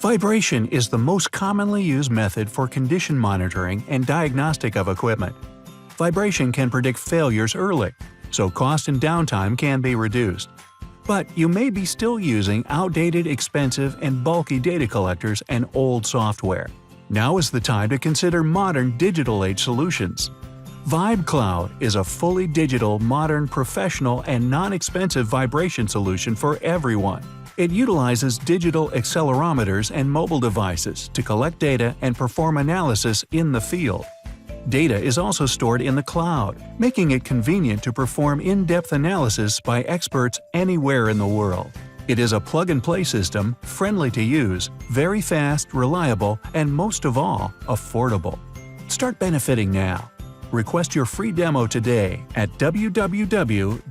Vibration is the most commonly used method for condition monitoring and diagnostic of equipment. Vibration can predict failures early, so cost and downtime can be reduced. But you may be still using outdated, expensive, and bulky data collectors and old software. Now is the time to consider modern digital age solutions. VibCloud is a fully digital, modern, professional, and non-expensive vibration solution for everyone. It utilizes digital accelerometers and mobile devices to collect data and perform analysis in the field. Data is also stored in the cloud, making it convenient to perform in-depth analysis by experts anywhere in the world. It is a plug-and-play system, friendly to use, very fast, reliable, and most of all, affordable. Start benefiting now. Request your free demo today at www.vib.cloud.